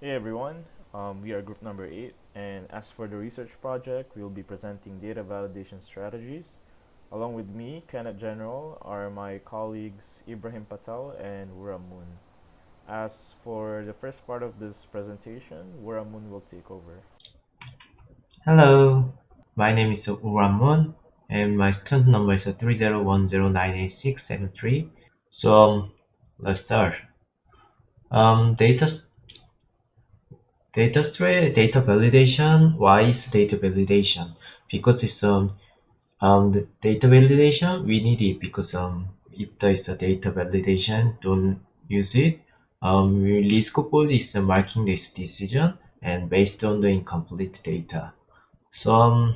Hey everyone, we are group number 8, and as for the research project, we will be presenting data validation strategies. Along with me, Kenneth General, are my colleagues Ibrahim Patel and Wuramun. As for the first part of this presentation, Wuramun will take over. Hello, my name is Uramun, and my student number is 3010988673. So let's start. Data data validation. Why is data validation? Because it's the data validation we need it because if there is a data validation, don't use it. Risk pool is marking this decision and based on the incomplete data. So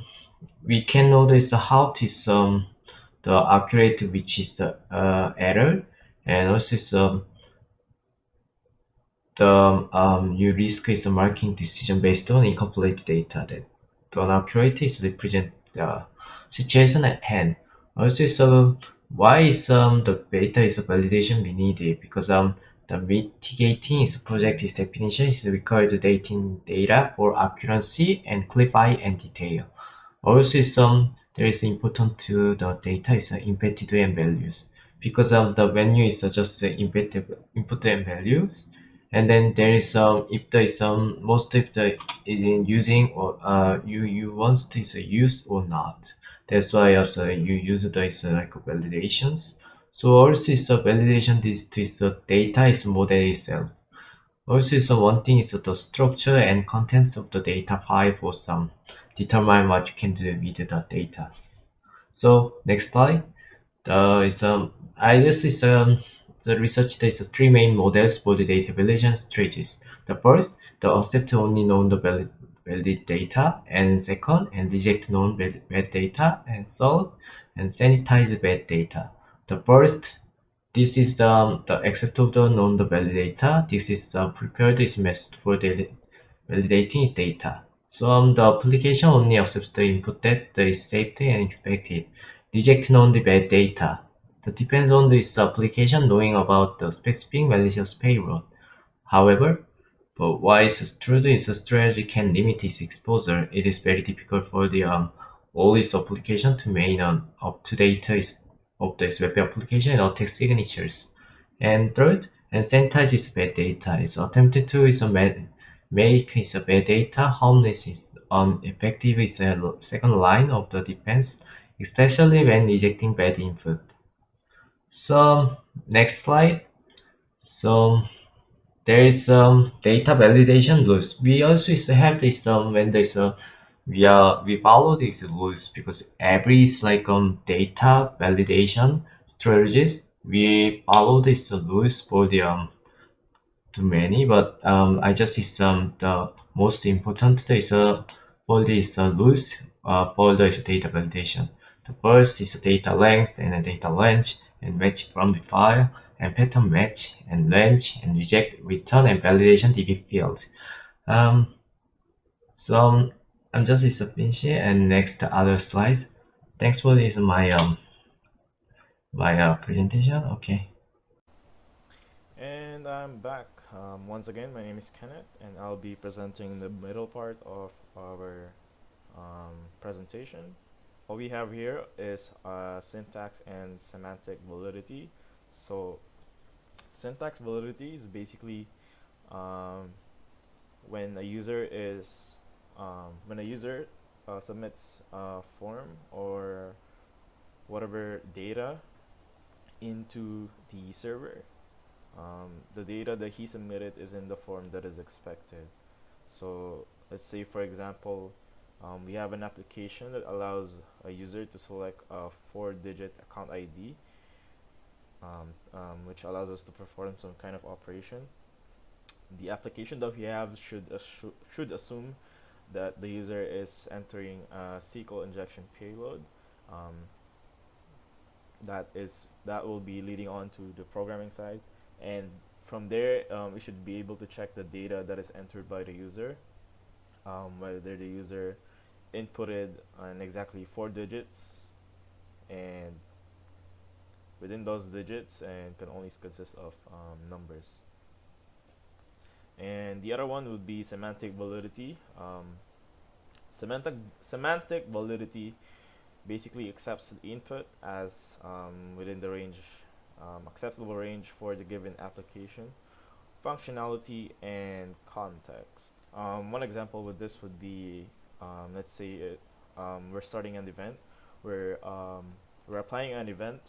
we can notice how it is the accurate which is the error, and also the you risk is marking decision based on incomplete data that the accurate is represent the situation at hand. Also, so why is the data is a validation we need it because the mitigating is project is definition is required dating data for accuracy and clarify and detail. Also, there is important to the data is embedded and values because the value is just the embedded input and values, and then there is if there is most of the is in using or you want to use or not. That's why also you use the is like validations. So also is a validation this the data is model itself. Also, so one thing is the structure and contents of the data file for some determine what you can do with the data. So next slide. I guess the research there's three main models for the data validation strategies. The first, the accept only known the valid data, and second, and reject known bad data, and third, and sanitize bad data. The first, this is the accept of the known the valid data. This is the prepared is method for the validating data. So the application only accepts the input that is safe and expected. Reject known the bad data. That depends on this application knowing about the specific malicious payload. However, but while Strudo strategy can limit its exposure, it is very difficult for the all its application to maintain up to date of this web application and attack signatures. And third, and sanitize its bad data. It's attempted to make its bad data harmless is effective is the second line of the defense, especially when rejecting bad input. So next slide. So there is data validation rules. We also have this when there's a we follow these rules because every is like data validation strategies. We follow these rules for the too many, but I just is the most important is for these rules for the data validation. The first is data length and a data range and match from the file and pattern match and range and reject return and validation DB field. Um, so I'm just is finishing and next other slide. Thanks for this my presentation. Okay. And I'm back. Once again, my name is Kenneth, and I'll be presenting the middle part of our presentation. What we have here is syntax and semantic validity. So, syntax validity is basically um, when a user is when a user submits a form or whatever data into the server. The data that he submitted is in the form that is expected. So let's say, for example, we have an application that allows a user to select a 4-digit account ID, which allows us to perform some kind of operation. The application that we have should assume that the user is entering a SQL injection payload. Um, that will be leading on to the programming side, and from there we should be able to check the data that is entered by the user, whether the user inputted an exactly 4 digits, and within those digits and can only consist of numbers. And the other one would be semantic validity. Semantic validity basically accepts the input as within the range, acceptable range for the given application, functionality, and context. One example with this would be, let's say we're starting an event, where we're applying an event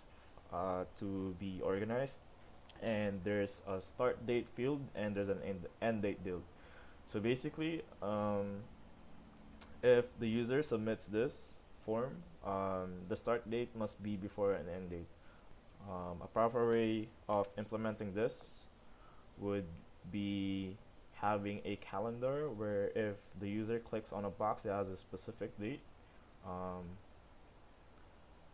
to be organized, and there's a start date field and there's an end date field. So basically, if the user submits this form, the start date must be before an end date. A proper way of implementing this would be having a calendar where if the user clicks on a box that has a specific date, um,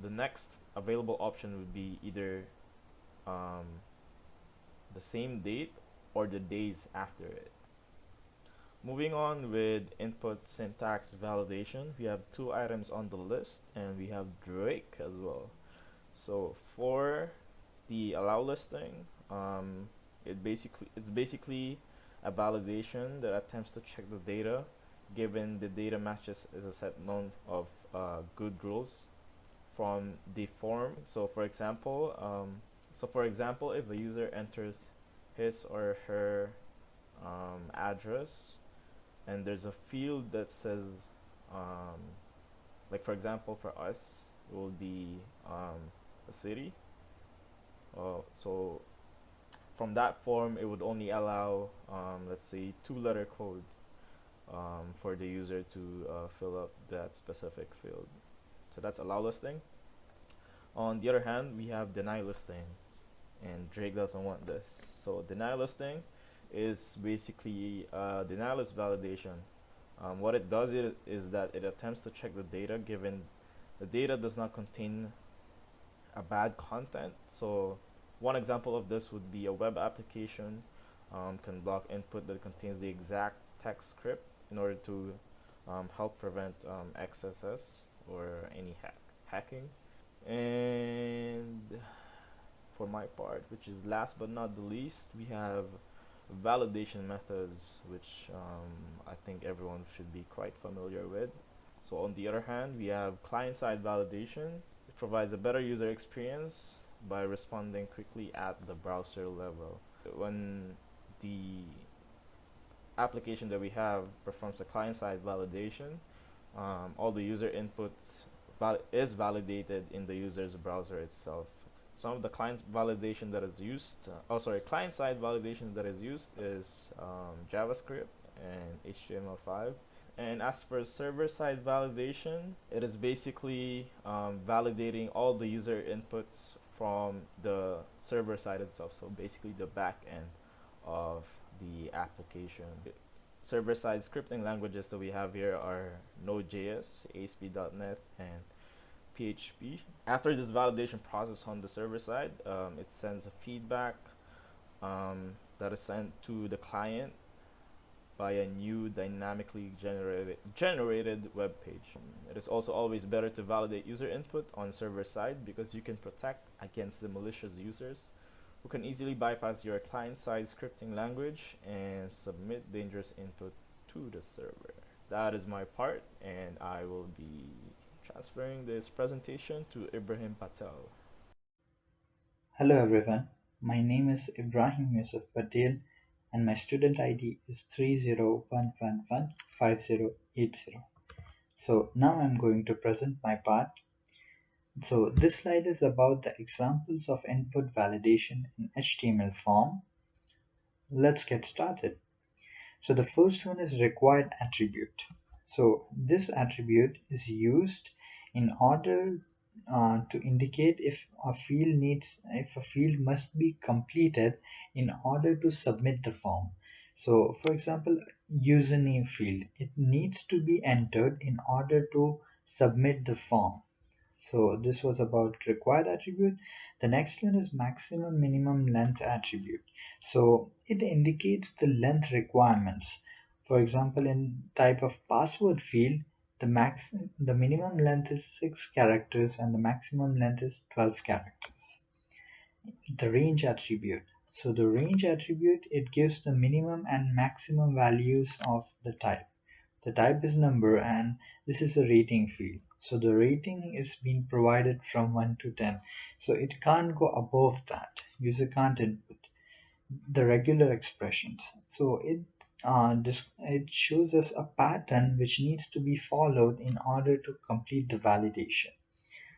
the next available option would be either um, the same date or the days after it. Moving on with input syntax validation, we have two items on the list, and we have Drake as well. So for the allow listing, it's basically a validation that attempts to check the data, given the data matches is a set known of good rules from the form. So for example, if a user enters his or her address, and there's a field that says, um, like for example, for us, it will be a city. So from that form, it would only allow, let's say, two-letter code for the user to fill up that specific field. So that's allow listing. On the other hand, we have deny listing, and Drake doesn't want this. So deny listing is basically denial list validation. What it does is that it attempts to check the data, given the data does not contain a bad content. So one example of this would be a web application can block input that contains the exact text script in order to help prevent XSS or any hacking. And for my part, which is last but not the least, we have validation methods, which I think everyone should be quite familiar with. So on the other hand, we have client-side validation. It provides a better user experience by responding quickly at the browser level. When the application that we have performs the client-side validation, all the user inputs is validated in the user's browser itself. Some of the client-side validation that is used is JavaScript and HTML5. And as for server-side validation, it is basically validating all the user inputs from the server side itself. So basically the back end of the application. Server-side scripting languages that we have here are Node.js, ASP.NET, and PHP. After this validation process on the server side, it sends a feedback that is sent to the client by a new dynamically generated web page. It is also always better to validate user input on server side because you can protect against the malicious users who can easily bypass your client-side scripting language and submit dangerous input to the server. That is my part, and I will be transferring this presentation to Ibrahim Patel. Hello everyone, my name is Ibrahim Yusuf Patel and my student ID is 30115080. So now I'm going to present my part. So this slide is about the examples of input validation in HTML form. Let's get started. So the first one is required attribute. So this attribute is used in order to indicate if a field must be completed in order to submit the form. So for example, username field, it needs to be entered in order to submit the form. So this was about required attribute. The next one is maximum minimum length attribute. So it indicates the length requirements. For example, in type of password field, the minimum length is 6 characters and the maximum length is 12 characters. The range attribute. So the range attribute, it gives the minimum and maximum values of the type. The type is number and this is a rating field. So the rating is being provided from 1 to 10. So it can't go above that. User can't input the regular expressions. So it shows us a pattern which needs to be followed in order to complete the validation.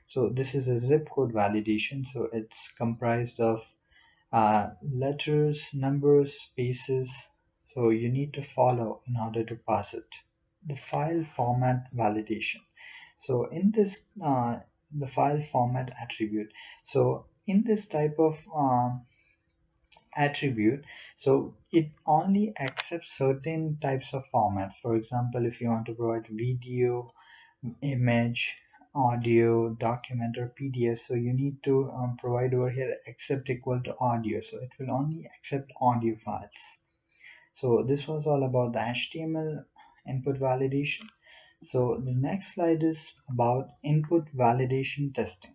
So this is a zip code validation. So it's comprised of letters, numbers, spaces. So you need to follow in order to pass it. The file format validation. So in this, the file format attribute. So in this type of attribute, so it only accepts certain types of formats. For example, if you want to provide video, image, audio, document, or PDF, so you need to provide over here accept equal to audio, so it will only accept audio files. So this was all about the HTML input validation. So the next slide is about input validation testing.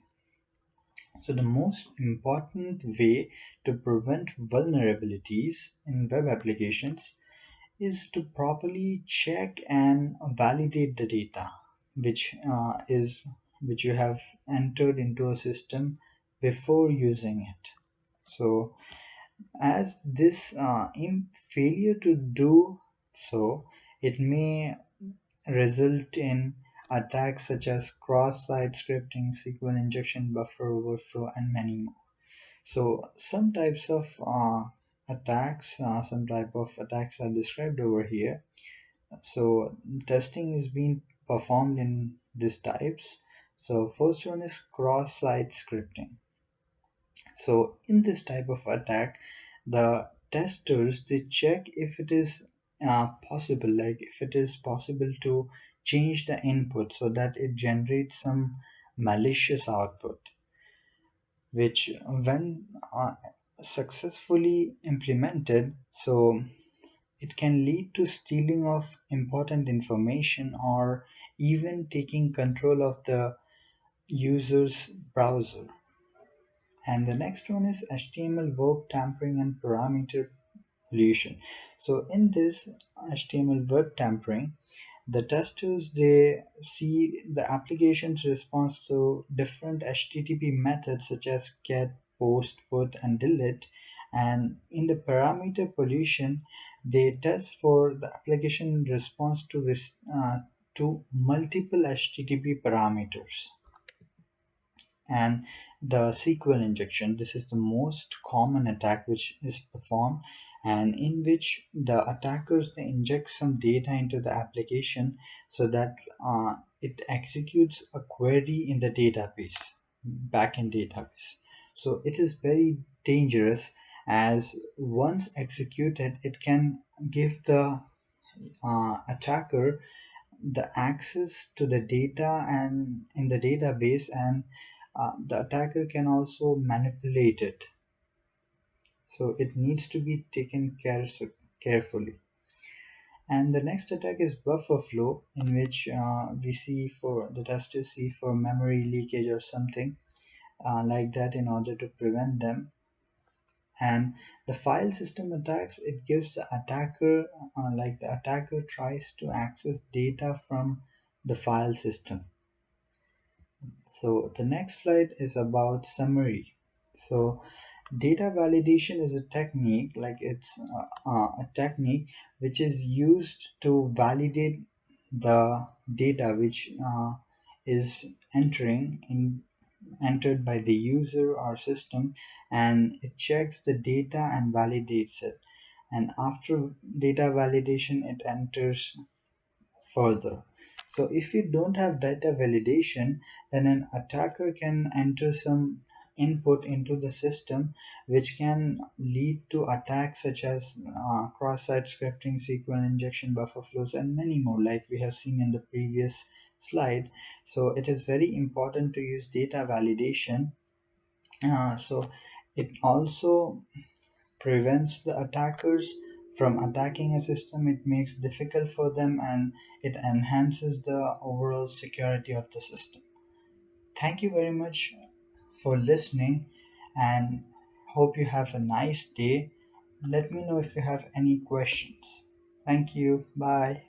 So the most important way to prevent vulnerabilities in web applications is to properly check and validate the data which you have entered into a system before using it. So as this in failure to do so, it may result in attacks such as cross-site scripting, SQL injection, buffer overflow, and many more. So some type of attacks are described over here. So testing is being performed in these types. So first one is cross-site scripting. So in this type of attack, the testers, they check if it is possible, like if it is possible to change the input so that it generates some malicious output, which when successfully implemented, so it can lead to stealing of important information or even taking control of the user's browser. And the next one is HTML verb tampering and parameter pollution. So in this HTML verb tampering, the testers, they see the application's response to different HTTP methods such as get, post, put, and delete. And in the parameter pollution, they test for the application response to multiple HTTP parameters. And the SQL injection, this is the most common attack which is performed, and in which the attackers, they inject some data into the application so that it executes a query in the database, backend database. So it is very dangerous, as once executed, it can give the attacker the access to the data and in the database, and the attacker can also manipulate it. So it needs to be taken carefully. And the next attack is buffer flow, in which we see for the testers see for memory leakage or something like that in order to prevent them. And the file system attacks, it gives the attacker like the attacker tries to access data from the file system. So the next slide is about summary. So data validation is a technique, like it's a technique which is used to validate the data which is entered by the user or system, and it checks the data and validates it. And after data validation, it enters further. So if you don't have data validation, then an attacker can enter some input into the system, which can lead to attacks such as cross-site scripting, SQL injection, buffer flows, and many more, like we have seen in the previous slide. So it is very important to use data validation. So it also prevents the attackers from attacking a system, it makes difficult for them, and it enhances the overall security of the system. Thank you very much for listening, and Hope you have a nice day. Let me know if you have any questions. Thank you. Bye.